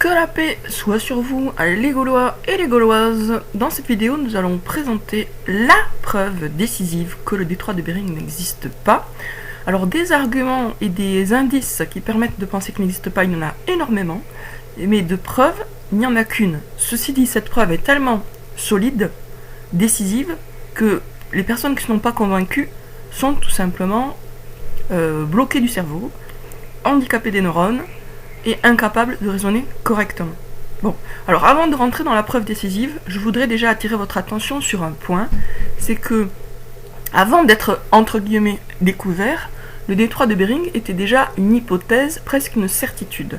Que la paix soit sur vous, les Gaulois et les Gauloises. Dans cette vidéo, nous allons présenter la preuve décisive que le détroit de Bering n'existe pas. Alors, des arguments et des indices qui permettent de penser qu'il n'existe pas, il y en a énormément. Mais de preuves, il n'y en a qu'une. Ceci dit, cette preuve est tellement solide, décisive, que les personnes qui ne sont pas convaincues sont tout simplement bloquées du cerveau, handicapées des neurones, et incapable de raisonner correctement. Bon, alors avant de rentrer dans la preuve décisive, je voudrais déjà attirer votre attention sur un point, c'est que, avant d'être entre guillemets découvert, le détroit de Bering était déjà une hypothèse, presque une certitude.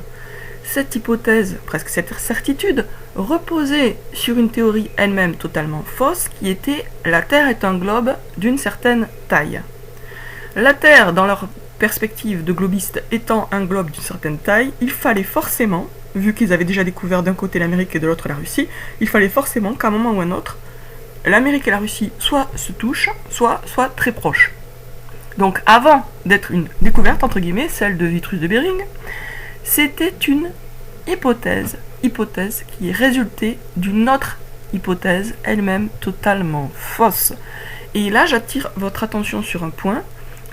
Cette hypothèse, presque cette certitude, reposait sur une théorie elle-même totalement fausse, qui était la Terre est un globe d'une certaine taille. La Terre, dans leur perspective de globistes étant un globe d'une certaine taille, il fallait forcément, vu qu'ils avaient déjà découvert d'un côté l'Amérique et de l'autre la Russie, il fallait forcément qu'à un moment ou à un autre, l'Amérique et la Russie soit se touchent, soit très proches. Donc avant d'être une découverte, entre guillemets, celle de Vitrus de Bering, c'était une hypothèse qui résultait d'une autre hypothèse, elle-même totalement fausse. Et là, j'attire votre attention sur un point,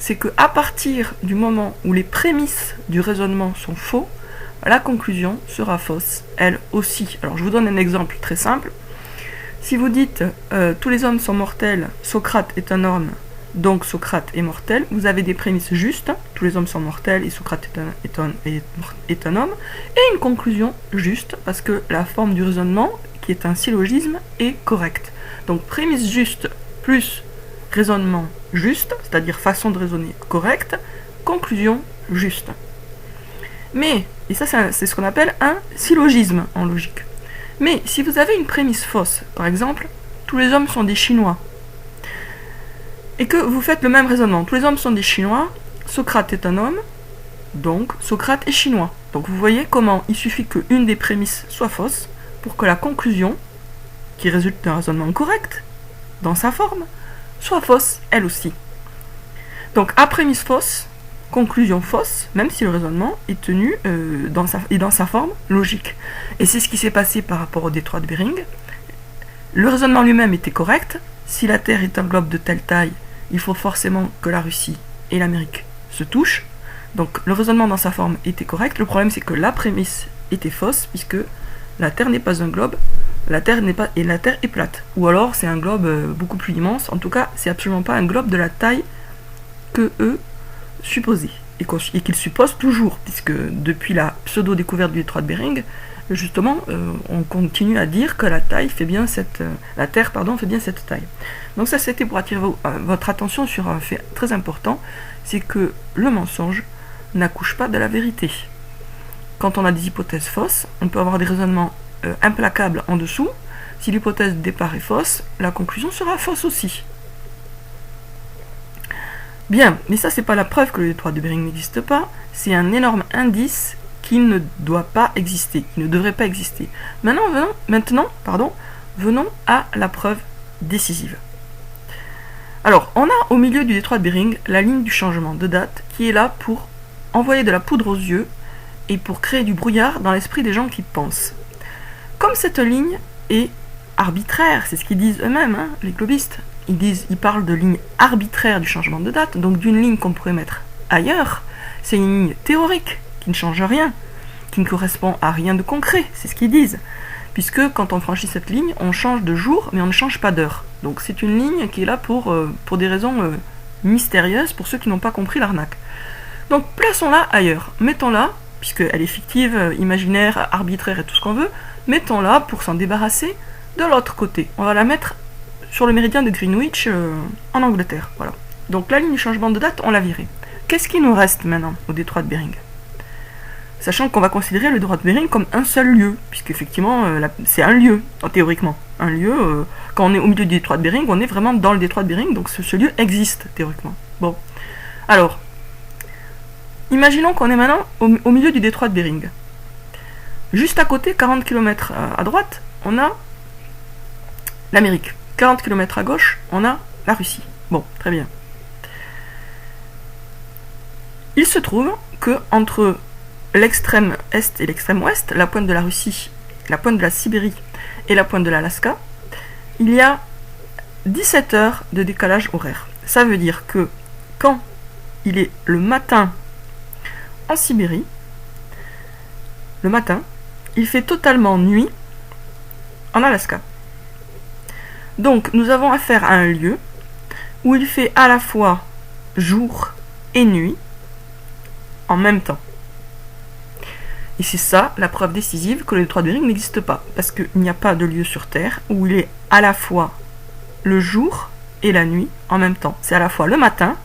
c'est qu'à partir du moment où les prémices du raisonnement sont faux, la conclusion sera fausse, elle aussi. Alors je vous donne un exemple très simple. Si vous dites tous les hommes sont mortels, Socrate est un homme, donc Socrate est mortel, vous avez des prémices justes, tous les hommes sont mortels et Socrate est un homme, et une conclusion juste, parce que la forme du raisonnement, qui est un syllogisme, est correcte. Donc prémisse juste plus raisonnement juste, c'est-à-dire façon de raisonner correcte, conclusion juste. Mais, et ça c'est ce qu'on appelle un syllogisme en logique. Mais si vous avez une prémisse fausse, par exemple, tous les hommes sont des Chinois, et que vous faites le même raisonnement, tous les hommes sont des Chinois, Socrate est un homme, donc Socrate est chinois. Donc vous voyez comment il suffit qu'une des prémisses soit fausse pour que la conclusion, qui résulte d'un raisonnement correct, dans sa forme, soit fausse, elle aussi. Donc, à prémisse fausse, conclusion fausse, même si le raisonnement est tenu dans sa forme logique. Et c'est ce qui s'est passé par rapport au détroit de Bering. Le raisonnement lui-même était correct. Si la Terre est un globe de telle taille, il faut forcément que la Russie et l'Amérique se touchent. Donc, le raisonnement dans sa forme était correct. Le problème, c'est que la prémisse était fausse, puisque la Terre n'est pas un globe. La Terre est plate. Ou alors c'est un globe beaucoup plus immense. En tout cas, c'est absolument pas un globe de la taille que eux supposaient. Et qu'ils supposent toujours, puisque depuis la pseudo-découverte du détroit de Bering, justement, on continue à dire que la Terre fait bien cette taille. Donc ça, c'était pour attirer votre attention sur un fait très important, c'est que le mensonge n'accouche pas de la vérité. Quand on a des hypothèses fausses, on peut avoir des raisonnements implacable en dessous. Si l'hypothèse de départ est fausse, la conclusion sera fausse aussi. Bien, mais ça c'est pas la preuve que le détroit de Bering n'existe pas, c'est un énorme indice qui ne doit pas exister, qui ne devrait pas exister. Venons à la preuve décisive. Alors, on a au milieu du détroit de Bering la ligne du changement de date qui est là pour envoyer de la poudre aux yeux et pour créer du brouillard dans l'esprit des gens qui pensent. Comme cette ligne est arbitraire, c'est ce qu'ils disent eux-mêmes, hein, les globistes, ils parlent de ligne arbitraire du changement de date, donc d'une ligne qu'on pourrait mettre ailleurs, c'est une ligne théorique qui ne change rien, qui ne correspond à rien de concret, c'est ce qu'ils disent, puisque quand on franchit cette ligne, on change de jour, mais on ne change pas d'heure. Donc c'est une ligne qui est là pour des raisons mystérieuses, pour ceux qui n'ont pas compris l'arnaque. Donc plaçons-la ailleurs, mettons-la, puisqu'elle est fictive, imaginaire, arbitraire et tout ce qu'on veut, mettons-la pour s'en débarrasser de l'autre côté. On va la mettre sur le méridien de Greenwich en Angleterre. Voilà. Donc la ligne du changement de date, on l'a virée. Qu'est-ce qui nous reste maintenant au détroit de Bering? Sachant qu'on va considérer le détroit de Bering comme un seul lieu, puisqu'effectivement c'est un lieu, théoriquement. Un lieu, quand on est au milieu du détroit de Bering, on est vraiment dans le détroit de Bering, donc ce lieu existe théoriquement. Bon. Alors, imaginons qu'on est maintenant au milieu du détroit de Bering. Juste à côté, 40 km à droite, on a l'Amérique. 40 km à gauche, on a la Russie. Bon, très bien. Il se trouve que entre l'extrême est et l'extrême ouest, la pointe de la Russie, la pointe de la Sibérie et la pointe de l'Alaska, il y a 17 heures de décalage horaire. Ça veut dire que quand il est le matin en Sibérie, le matin, il fait totalement nuit en Alaska. Donc nous avons affaire à un lieu où il fait à la fois jour et nuit en même temps. Et c'est ça la preuve décisive que le détroit de Bering n'existe pas, parce qu'il n'y a pas de lieu sur Terre où il est à la fois le jour et la nuit en même temps. C'est à la fois le matin,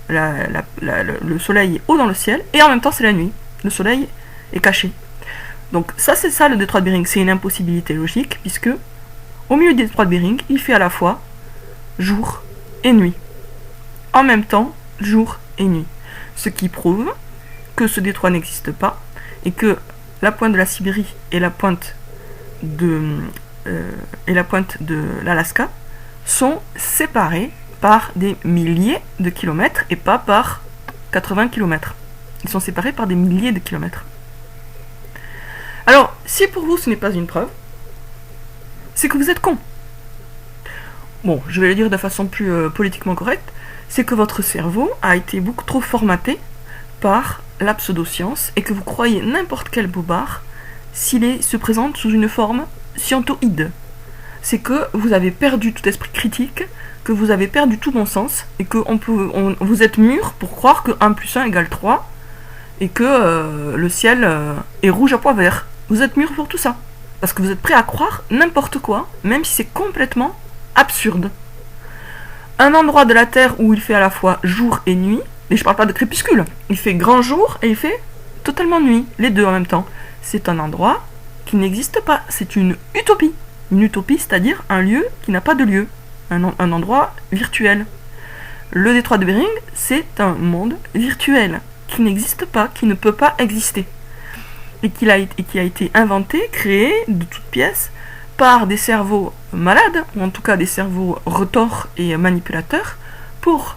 le soleil est haut dans le ciel, et en même temps c'est la nuit, le soleil est caché. Donc ça c'est ça le détroit de Bering, c'est une impossibilité logique, puisque au milieu du détroit de Bering, il fait à la fois jour et nuit. En même temps, jour et nuit. Ce qui prouve que ce détroit n'existe pas et que la pointe de la Sibérie et la pointe de l'Alaska sont séparées par des milliers de kilomètres et pas par 80 kilomètres. Ils sont séparés par des milliers de kilomètres. Alors, si pour vous ce n'est pas une preuve, c'est que vous êtes con. Bon, je vais le dire de façon plus politiquement correcte, c'est que votre cerveau a été beaucoup trop formaté par la pseudoscience et que vous croyez n'importe quel bobard s'il se présente sous une forme scientoïde. C'est que vous avez perdu tout esprit critique, que vous avez perdu tout bon sens et que vous êtes mûr pour croire que 1 plus 1 égale 3 et que le ciel est rouge à pois vert. Vous êtes mûr pour tout ça. Parce que vous êtes prêt à croire n'importe quoi, même si c'est complètement absurde. Un endroit de la Terre où il fait à la fois jour et nuit, et je parle pas de crépuscule, il fait grand jour et il fait totalement nuit, les deux en même temps. C'est un endroit qui n'existe pas, c'est une utopie. Une utopie, c'est-à-dire un lieu qui n'a pas de lieu, un endroit virtuel. Le détroit de Bering, c'est un monde virtuel, qui n'existe pas, qui ne peut pas exister. Et qui a été inventé, créé de toutes pièces, par des cerveaux malades, ou en tout cas des cerveaux retors et manipulateurs, pour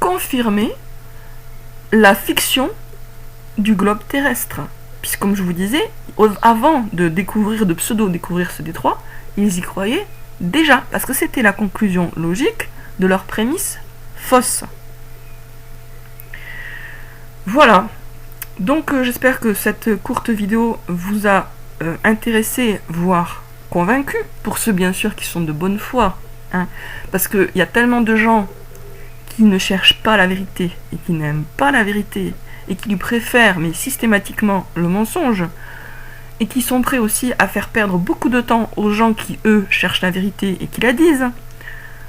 confirmer la fiction du globe terrestre. Puisque comme je vous disais, avant de pseudo-découvrir ce détroit, ils y croyaient déjà, parce que c'était la conclusion logique de leur prémisse fausse. Voilà. Donc j'espère que cette courte vidéo vous a intéressé, voire convaincu, pour ceux bien sûr qui sont de bonne foi, hein, parce qu'il y a tellement de gens qui ne cherchent pas la vérité, et qui n'aiment pas la vérité, et qui lui préfèrent, mais systématiquement, le mensonge, et qui sont prêts aussi à faire perdre beaucoup de temps aux gens qui, eux, cherchent la vérité et qui la disent,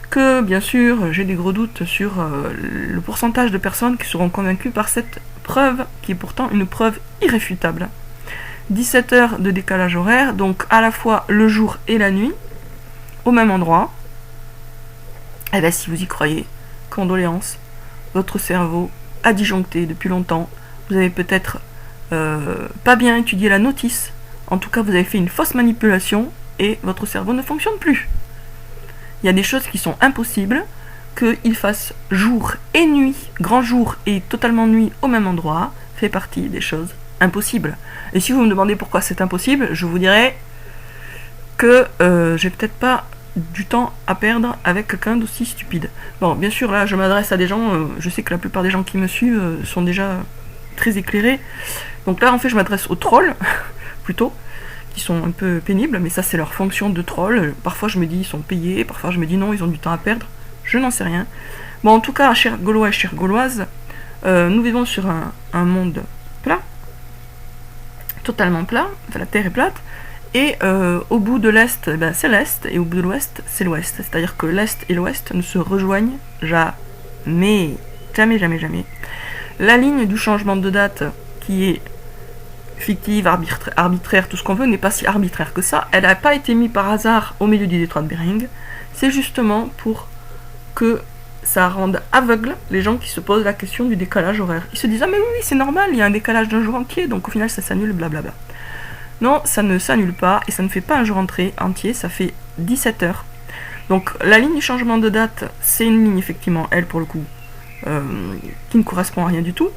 que, bien sûr, j'ai des gros doutes sur le pourcentage de personnes qui seront convaincues par cette preuve, qui est pourtant une preuve irréfutable. 17 heures de décalage horaire, donc à la fois le jour et la nuit, au même endroit. Et bien si vous y croyez, condoléances, votre cerveau a disjoncté depuis longtemps, vous avez peut-être pas bien étudié la notice, en tout cas vous avez fait une fausse manipulation et votre cerveau ne fonctionne plus. Il y a des choses qui sont impossibles, qu'il fasse jour et nuit, grand jour et totalement nuit au même endroit, fait partie des choses impossibles. Et si vous me demandez pourquoi c'est impossible, je vous dirais que j'ai peut-être pas du temps à perdre avec quelqu'un d'aussi stupide. Bon, bien sûr, là, je m'adresse à des gens, je sais que la plupart des gens qui me suivent sont déjà très éclairés. Donc là, en fait, je m'adresse aux trolls, plutôt, qui sont un peu pénibles, mais ça, c'est leur fonction de troll. Parfois, je me dis, ils sont payés, parfois, je me dis, non, ils ont du temps à perdre. Je n'en sais rien. Bon, en tout cas, chers Gaulois et chères Gauloises, nous vivons sur un monde plat, totalement plat, enfin, la Terre est plate, et au bout de l'Est, ben, c'est l'Est, et au bout de l'Ouest, c'est l'Ouest. C'est-à-dire que l'Est et l'Ouest ne se rejoignent jamais. Jamais, jamais, jamais. La ligne du changement de date, qui est fictive, arbitraire, tout ce qu'on veut, n'est pas si arbitraire que ça. Elle n'a pas été mise par hasard au milieu du détroit de Bering. C'est justement pour que ça rende aveugle les gens qui se posent la question du décalage horaire. Ils se disent « Ah mais oui, c'est normal, il y a un décalage d'un jour entier, donc au final ça s'annule, blablabla. » Non, ça ne s'annule pas, et ça ne fait pas un jour entier, ça fait 17 heures. Donc la ligne du changement de date, c'est une ligne effectivement, elle pour le coup, qui ne correspond à rien du tout.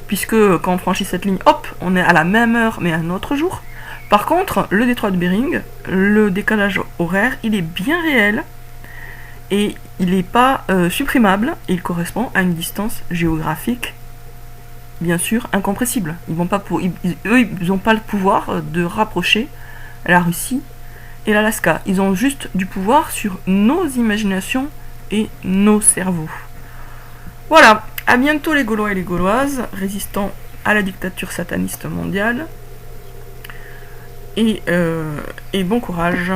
puisque quand on franchit cette ligne, hop, on est à la même heure, mais un autre jour. Par contre, le détroit de Bering, le décalage horaire, il est bien réel, et il n'est pas supprimable, et il correspond à une distance géographique, bien sûr, incompressible. Eux, ils n'ont pas le pouvoir de rapprocher la Russie et l'Alaska. Ils ont juste du pouvoir sur nos imaginations et nos cerveaux. Voilà, à bientôt les Gaulois et les Gauloises, résistants à la dictature sataniste mondiale. Et bon courage.